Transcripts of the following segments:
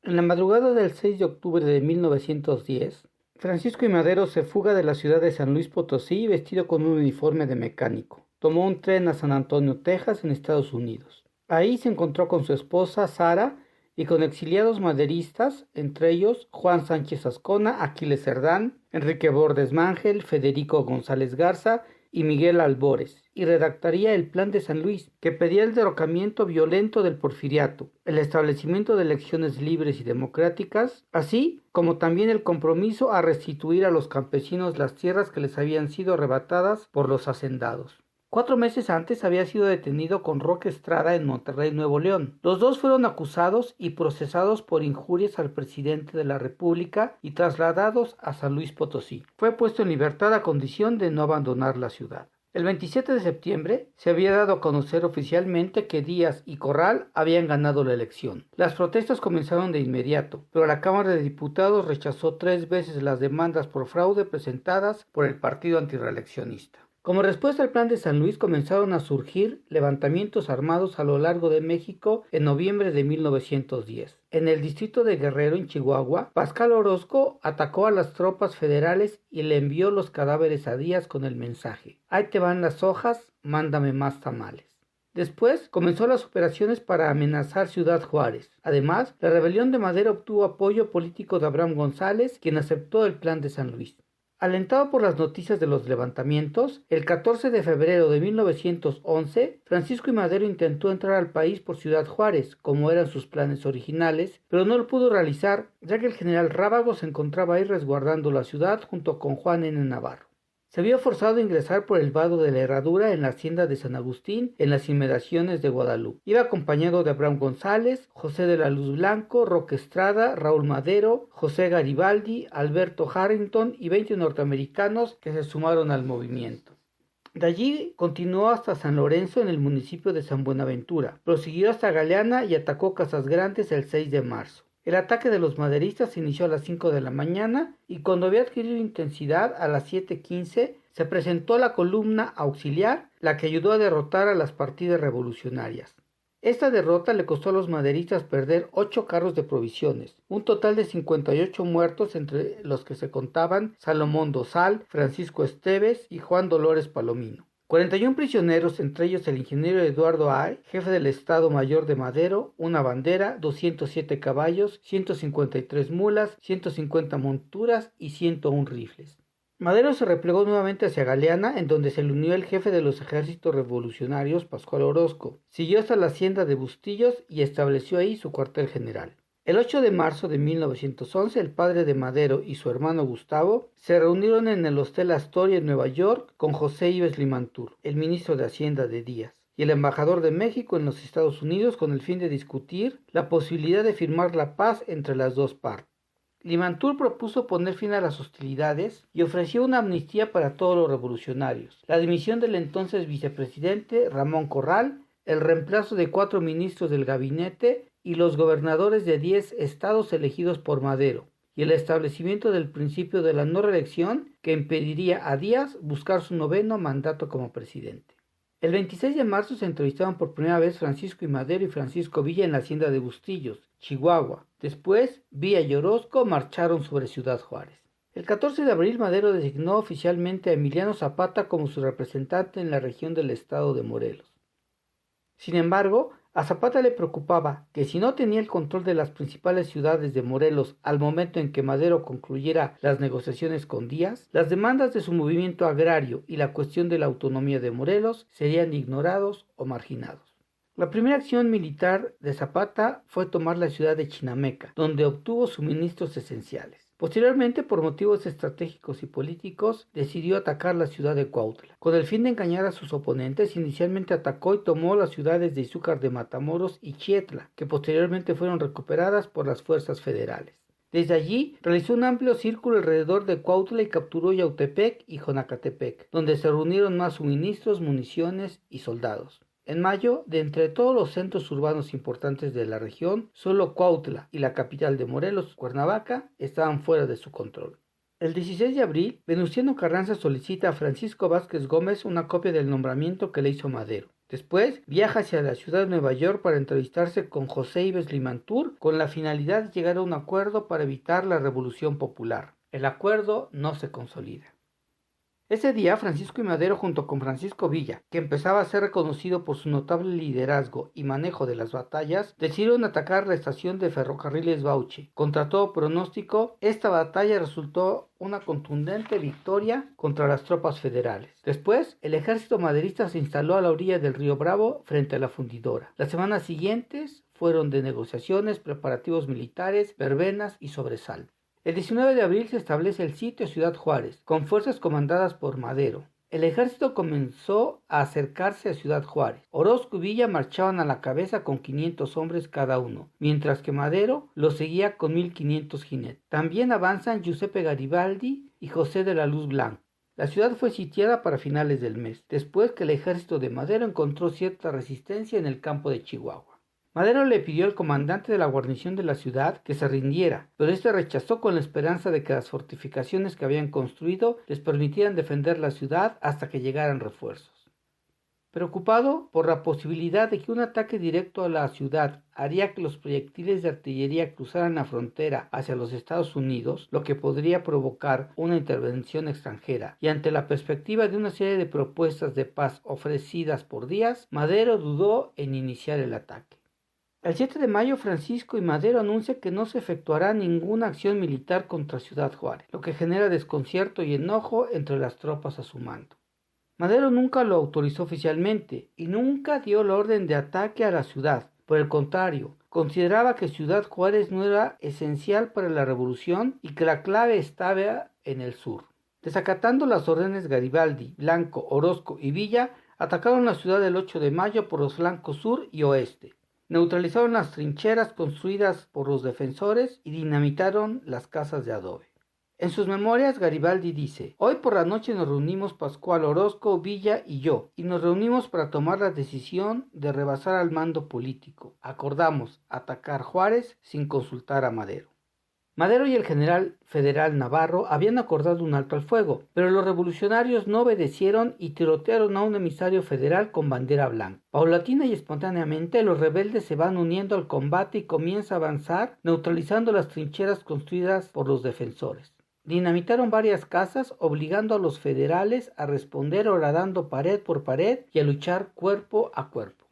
En la madrugada del 6 de octubre de 1910, Francisco I. Madero se fuga de la ciudad de San Luis Potosí vestido con un uniforme de mecánico. Tomó un tren a San Antonio, Texas, en Estados Unidos. Ahí se encontró con su esposa, Sara, y con exiliados maderistas, entre ellos Juan Sánchez Azcona, Aquiles Cerdán, Enrique Bordes Mangel, Federico González Garza y Miguel Albores, y redactaría el Plan de San Luis, que pedía el derrocamiento violento del porfiriato, el establecimiento de elecciones libres y democráticas, así como también el compromiso a restituir a los campesinos las tierras que les habían sido arrebatadas por los hacendados. 4 meses antes había sido detenido con Roque Estrada en Monterrey, Nuevo León. Los dos fueron acusados y procesados por injurias al presidente de la República y trasladados a San Luis Potosí. Fue puesto en libertad a condición de no abandonar la ciudad. El 27 de septiembre se había dado a conocer oficialmente que Díaz y Corral habían ganado la elección. Las protestas comenzaron de inmediato, pero la Cámara de Diputados rechazó 3 veces las demandas por fraude presentadas por el partido antirreeleccionista. Como respuesta al Plan de San Luis comenzaron a surgir levantamientos armados a lo largo de México en noviembre de 1910. En el distrito de Guerrero, en Chihuahua, Pascal Orozco atacó a las tropas federales y le envió los cadáveres a Díaz con el mensaje: "Ahí te van las hojas, mándame más tamales". Después comenzó las operaciones para amenazar Ciudad Juárez. Además, la rebelión de Madero obtuvo apoyo político de Abraham González, quien aceptó el Plan de San Luis. Alentado por las noticias de los levantamientos, el 14 de febrero de 1911, Francisco I. Madero intentó entrar al país por Ciudad Juárez, como eran sus planes originales, pero no lo pudo realizar, ya que el general Rábago se encontraba ahí resguardando la ciudad junto con Juan N. Navarro. Se vio forzado a ingresar por el vado de la Herradura en la hacienda de San Agustín, en las inmediaciones de Guadalupe. Iba acompañado de Abraham González, José de la Luz Blanco, Roque Estrada, Raúl Madero, José Garibaldi, Alberto Harrington y 20 norteamericanos que se sumaron al movimiento. De allí continuó hasta San Lorenzo en el municipio de San Buenaventura, prosiguió hasta Galeana y atacó Casas Grandes el 6 de marzo. El ataque de los maderistas se inició a las 5 de la mañana y cuando había adquirido intensidad a las 7:15 se presentó la columna auxiliar, la que ayudó a derrotar a las partidas revolucionarias. Esta derrota le costó a los maderistas perder 8 carros de provisiones, un total de 58 muertos entre los que se contaban Salomón Dosal, Francisco Esteves y Juan Dolores Palomino. 41 prisioneros, entre ellos el ingeniero Eduardo Ay, jefe del Estado Mayor de Madero, una bandera, 207 caballos, 153 mulas, 150 monturas y 101 rifles. Madero se replegó nuevamente hacia Galeana, en donde se le unió el jefe de los ejércitos revolucionarios, Pascual Orozco. Siguió hasta la hacienda de Bustillos y estableció ahí su cuartel general. El 8 de marzo de 1911, el padre de Madero y su hermano Gustavo se reunieron en el Hostel Astoria en Nueva York con José Ives Limantur, el ministro de Hacienda de Díaz, y el embajador de México en los Estados Unidos con el fin de discutir la posibilidad de firmar la paz entre las dos partes. Limantur propuso poner fin a las hostilidades y ofreció una amnistía para todos los revolucionarios, la dimisión del entonces vicepresidente Ramón Corral, el reemplazo de 4 ministros del gabinete y los gobernadores de 10 estados elegidos por Madero, y el establecimiento del principio de la no reelección que impediría a Díaz buscar su 9º mandato como presidente. El 26 de marzo se entrevistaron por primera vez Francisco I. Madero y Francisco Villa en la hacienda de Bustillos, Chihuahua. Después, Villa y Orozco marcharon sobre Ciudad Juárez. El 14 de abril Madero designó oficialmente a Emiliano Zapata como su representante en la región del estado de Morelos. Sin embargo, a Zapata le preocupaba que si no tenía el control de las principales ciudades de Morelos al momento en que Madero concluyera las negociaciones con Díaz, las demandas de su movimiento agrario y la cuestión de la autonomía de Morelos serían ignorados o marginados. La primera acción militar de Zapata fue tomar la ciudad de Chinameca, donde obtuvo suministros esenciales. Posteriormente, por motivos estratégicos y políticos, decidió atacar la ciudad de Cuautla. Con el fin de engañar a sus oponentes, inicialmente atacó y tomó las ciudades de Izúcar de Matamoros y Chietla, que posteriormente fueron recuperadas por las fuerzas federales. Desde allí, realizó un amplio círculo alrededor de Cuautla y capturó Yautepec y Jonacatepec, donde se reunieron más suministros, municiones y soldados. En mayo, de entre todos los centros urbanos importantes de la región, solo Cuautla y la capital de Morelos, Cuernavaca, estaban fuera de su control. El 16 de abril, Venustiano Carranza solicita a Francisco Vázquez Gómez una copia del nombramiento que le hizo Madero. Después viaja hacia la ciudad de Nueva York para entrevistarse con José Yves Limantour con la finalidad de llegar a un acuerdo para evitar la revolución popular. El acuerdo no se consolida. Ese día, Francisco I. Madero, junto con Francisco Villa, que empezaba a ser reconocido por su notable liderazgo y manejo de las batallas, decidieron atacar la estación de ferrocarriles Bauchi. Contra todo pronóstico, esta batalla resultó una contundente victoria contra las tropas federales. Después, el ejército maderista se instaló a la orilla del río Bravo frente a la fundidora. Las semanas siguientes fueron de negociaciones, preparativos militares, verbenas y sobresalto. El 19 de abril se establece el sitio a Ciudad Juárez, con fuerzas comandadas por Madero. El ejército comenzó a acercarse a Ciudad Juárez. Orozco y Villa marchaban a la cabeza con 500 hombres cada uno, mientras que Madero los seguía con 1500 jinetes. También avanzan Giuseppe Garibaldi y José de la Luz Blanco. La ciudad fue sitiada para finales del mes, después que el ejército de Madero encontró cierta resistencia en el campo de Chihuahua. Madero le pidió al comandante de la guarnición de la ciudad que se rindiera, pero este rechazó con la esperanza de que las fortificaciones que habían construido les permitieran defender la ciudad hasta que llegaran refuerzos. Preocupado por la posibilidad de que un ataque directo a la ciudad haría que los proyectiles de artillería cruzaran la frontera hacia los Estados Unidos, lo que podría provocar una intervención extranjera, y ante la perspectiva de una serie de propuestas de paz ofrecidas por Díaz, Madero dudó en iniciar el ataque. El 7 de mayo, Francisco I. Madero anuncia que no se efectuará ninguna acción militar contra Ciudad Juárez, lo que genera desconcierto y enojo entre las tropas a su mando. Madero nunca lo autorizó oficialmente y nunca dio la orden de ataque a la ciudad. Por el contrario, consideraba que Ciudad Juárez no era esencial para la revolución y que la clave estaba en el sur. Desacatando las órdenes, Garibaldi, Blanco, Orozco y Villa atacaron la ciudad el 8 de mayo por los flancos sur y oeste. Neutralizaron las trincheras construidas por los defensores y dinamitaron las casas de adobe. En sus memorias, Garibaldi dice: "Hoy por la noche nos reunimos Pascual, Orozco, Villa y yo, y nos reunimos para tomar la decisión de rebasar al mando político. Acordamos atacar Juárez sin consultar a Madero". Madero y el general federal Navarro habían acordado un alto al fuego, pero los revolucionarios no obedecieron y tirotearon a un emisario federal con bandera blanca. Paulatina y espontáneamente los rebeldes se van uniendo al combate y comienza a avanzar, neutralizando las trincheras construidas por los defensores. Dinamitaron varias casas, obligando a los federales a responder horadando pared por pared y a luchar cuerpo a cuerpo.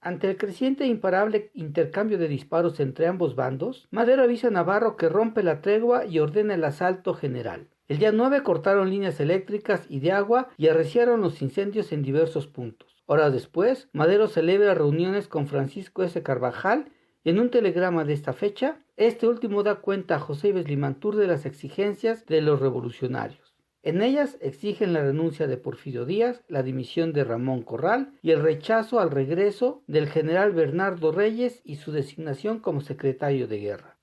Ante el creciente e imparable intercambio de disparos entre ambos bandos, Madero avisa a Navarro que rompe la tregua y ordena el asalto general. El día 9 cortaron líneas eléctricas y de agua y arreciaron los incendios en diversos puntos. Horas después, Madero celebra reuniones con Francisco S. Carvajal y en un telegrama de esta fecha, este último da cuenta a José Yves Limantour de las exigencias de los revolucionarios. En ellas exigen la renuncia de Porfirio Díaz, la dimisión de Ramón Corral y el rechazo al regreso del general Bernardo Reyes y su designación como secretario de guerra.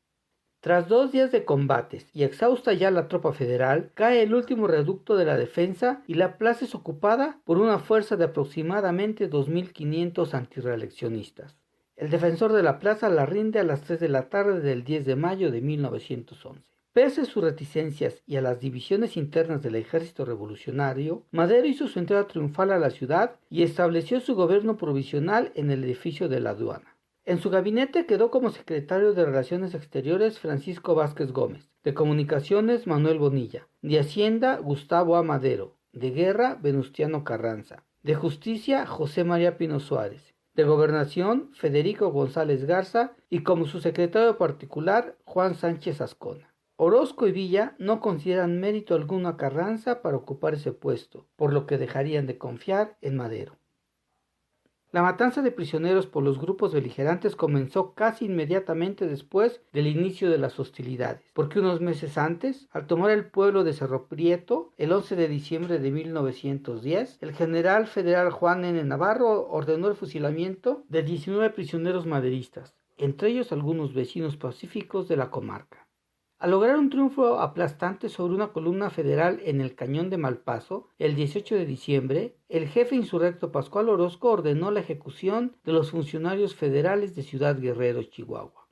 Tras 2 días de combates y exhausta ya la tropa federal, cae el último reducto de la defensa y la plaza es ocupada por una fuerza de aproximadamente 2.500 antirreeleccionistas. El defensor de la plaza la rinde a las 3 de la tarde del 10 de mayo de 1911. Pese a sus reticencias y a las divisiones internas del ejército revolucionario, Madero hizo su entrada triunfal a la ciudad y estableció su gobierno provisional en el edificio de la aduana. En su gabinete quedó como secretario de Relaciones Exteriores Francisco Vázquez Gómez, de Comunicaciones Manuel Bonilla, de Hacienda Gustavo A. Madero, de Guerra Venustiano Carranza, de Justicia José María Pino Suárez, de Gobernación Federico González Garza y como su secretario particular Juan Sánchez Azcona. Orozco y Villa no consideran mérito alguno a Carranza para ocupar ese puesto, por lo que dejarían de confiar en Madero. La matanza de prisioneros por los grupos beligerantes comenzó casi inmediatamente después del inicio de las hostilidades, porque unos meses antes, al tomar el pueblo de Cerro Prieto, el 11 de diciembre de 1910, el general federal Juan N. Navarro ordenó el fusilamiento de 19 prisioneros maderistas, entre ellos algunos vecinos pacíficos de la comarca. Al lograr un triunfo aplastante sobre una columna federal en el cañón de Malpaso, el 18 de diciembre, el jefe insurrecto Pascual Orozco ordenó la ejecución de los funcionarios federales de Ciudad Guerrero, Chihuahua.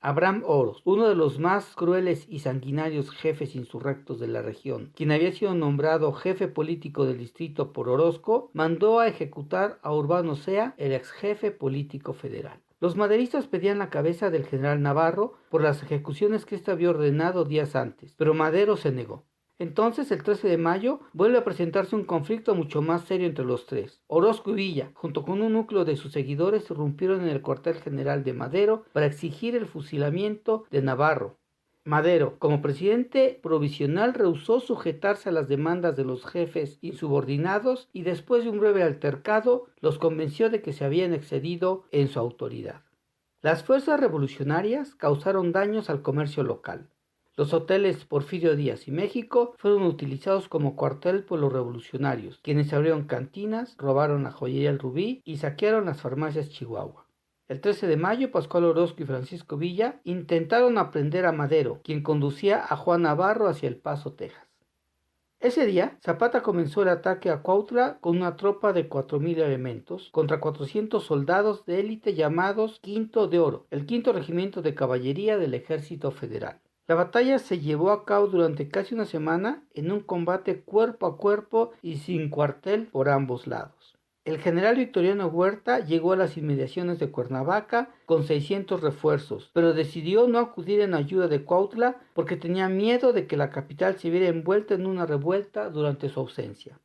Abraham Oroz, uno de los más crueles y sanguinarios jefes insurrectos de la región, quien había sido nombrado jefe político del distrito por Orozco, mandó a ejecutar a Urbano Sea, el ex jefe político federal. Los maderistas pedían la cabeza del general Navarro por las ejecuciones que éste había ordenado días antes, pero Madero se negó. Entonces, el 13 de mayo, vuelve a presentarse un conflicto mucho más serio entre los tres. Orozco y Villa, junto con un núcleo de sus seguidores, irrumpieron en el cuartel general de Madero para exigir el fusilamiento de Navarro. Madero, como presidente provisional, rehusó sujetarse a las demandas de los jefes insubordinados y después de un breve altercado, los convenció de que se habían excedido en su autoridad. Las fuerzas revolucionarias causaron daños al comercio local. Los hoteles Porfirio Díaz y México fueron utilizados como cuartel por los revolucionarios, quienes abrieron cantinas, robaron la joyería El Rubí y saquearon las farmacias Chihuahua. El 13 de mayo, Pascual Orozco y Francisco Villa intentaron aprender a Madero, quien conducía a Juan Navarro hacia El Paso, Texas. Ese día, Zapata comenzó el ataque a Cuautla con una tropa de 4,000 elementos contra 400 soldados de élite llamados Quinto de Oro, el quinto regimiento de caballería del Ejército Federal. La batalla se llevó a cabo durante casi una semana en un combate cuerpo a cuerpo y sin cuartel por ambos lados. El general Victoriano Huerta llegó a las inmediaciones de Cuernavaca con 600 refuerzos, pero decidió no acudir en ayuda de Cuautla porque tenía miedo de que la capital se viera envuelta en una revuelta durante su ausencia.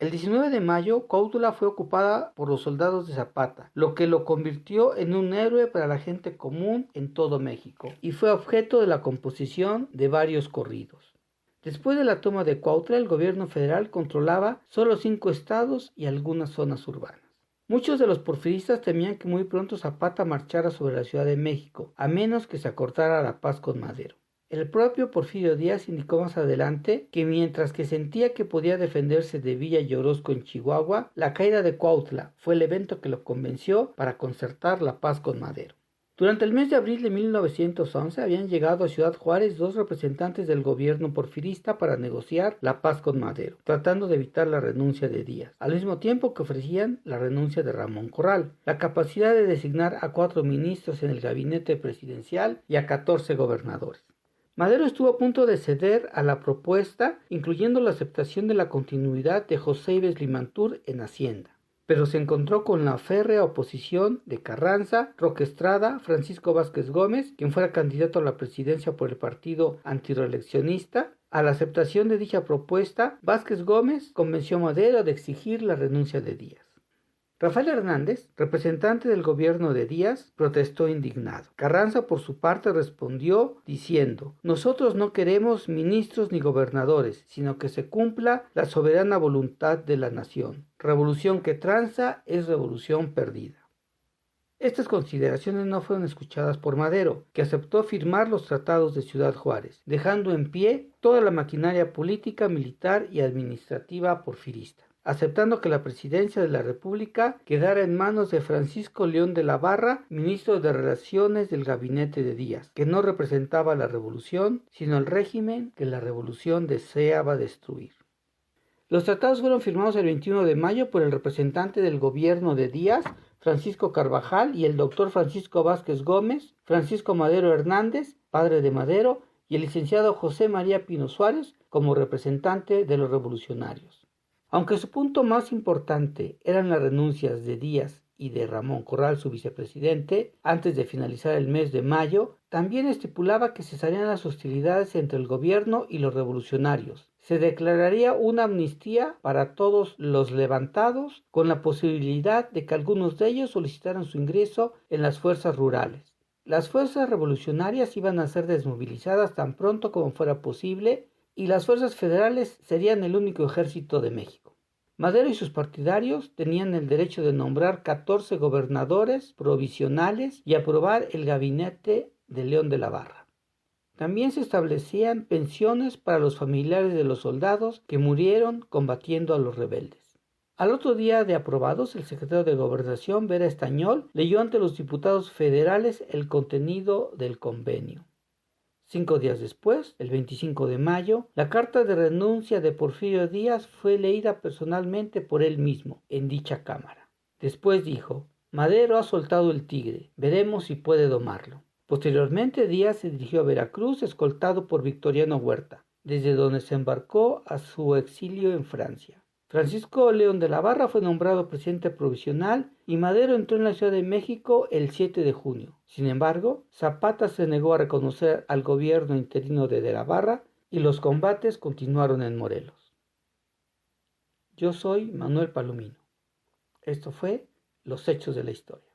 El 19 de mayo, Cuautla fue ocupada por los soldados de Zapata, lo que lo convirtió en un héroe para la gente común en todo México, y fue objeto de la composición de varios corridos. Después de la toma de Cuautla, el gobierno federal controlaba solo 5 estados y algunas zonas urbanas. Muchos de los porfiristas temían que muy pronto Zapata marchara sobre la Ciudad de México, a menos que se acortara la paz con Madero. El propio Porfirio Díaz indicó más adelante que mientras que sentía que podía defenderse de Villa y Orozco en Chihuahua, la caída de Cuautla fue el evento que lo convenció para concertar la paz con Madero. Durante el mes de abril de 1911 habían llegado a Ciudad Juárez 2 representantes del gobierno porfirista para negociar la paz con Madero, tratando de evitar la renuncia de Díaz, al mismo tiempo que ofrecían la renuncia de Ramón Corral, la capacidad de designar a 4 ministros en el gabinete presidencial y a 14 gobernadores. Madero estuvo a punto de ceder a la propuesta, incluyendo la aceptación de la continuidad de José Ives Limantur en Hacienda, pero se encontró con la férrea oposición de Carranza, Roque Estrada, Francisco Vázquez Gómez, quien fuera candidato a la presidencia por el partido antireeleccionista. A la aceptación de dicha propuesta, Vázquez Gómez convenció a Madero de exigir la renuncia de Díaz. Rafael Hernández, representante del gobierno de Díaz, protestó indignado. Carranza, por su parte, respondió diciendo: «Nosotros no queremos ministros ni gobernadores, sino que se cumpla la soberana voluntad de la nación. Revolución que tranza es revolución perdida». Estas consideraciones no fueron escuchadas por Madero, que aceptó firmar los tratados de Ciudad Juárez, dejando en pie toda la maquinaria política, militar y administrativa porfirista, aceptando que la presidencia de la República quedara en manos de Francisco León de la Barra, ministro de Relaciones del gabinete de Díaz, que no representaba la revolución, sino el régimen que la revolución deseaba destruir. Los tratados fueron firmados el 21 de mayo por el representante del gobierno de Díaz, Francisco Carvajal, y el doctor Francisco Vázquez Gómez, Francisco Madero Hernández, padre de Madero, y el licenciado José María Pino Suárez como representante de los revolucionarios. Aunque su punto más importante eran las renuncias de Díaz y de Ramón Corral, su vicepresidente, antes de finalizar el mes de mayo, también estipulaba que cesarían las hostilidades entre el gobierno y los revolucionarios. Se declararía una amnistía para todos los levantados, con la posibilidad de que algunos de ellos solicitaran su ingreso en las fuerzas rurales. Las fuerzas revolucionarias iban a ser desmovilizadas tan pronto como fuera posible, y las fuerzas federales serían el único ejército de México. Madero y sus partidarios tenían el derecho de nombrar 14 gobernadores provisionales y aprobar el gabinete de León de la Barra. También se establecían pensiones para los familiares de los soldados que murieron combatiendo a los rebeldes. Al otro día de aprobados, el secretario de Gobernación, Vera Estañol, leyó ante los diputados federales el contenido del convenio. 5 días después, el 25 de mayo, la carta de renuncia de Porfirio Díaz fue leída personalmente por él mismo en dicha cámara. Después dijo: «Madero ha soltado el tigre, veremos si puede domarlo». Posteriormente, Díaz se dirigió a Veracruz escoltado por Victoriano Huerta, desde donde se embarcó a su exilio en Francia. Francisco León de la Barra fue nombrado presidente provisional y Madero entró en la Ciudad de México el 7 de junio. Sin embargo, Zapata se negó a reconocer al gobierno interino de la Barra y los combates continuaron en Morelos. Yo soy Manuel Palomino. Esto fue Los Hechos de la Historia.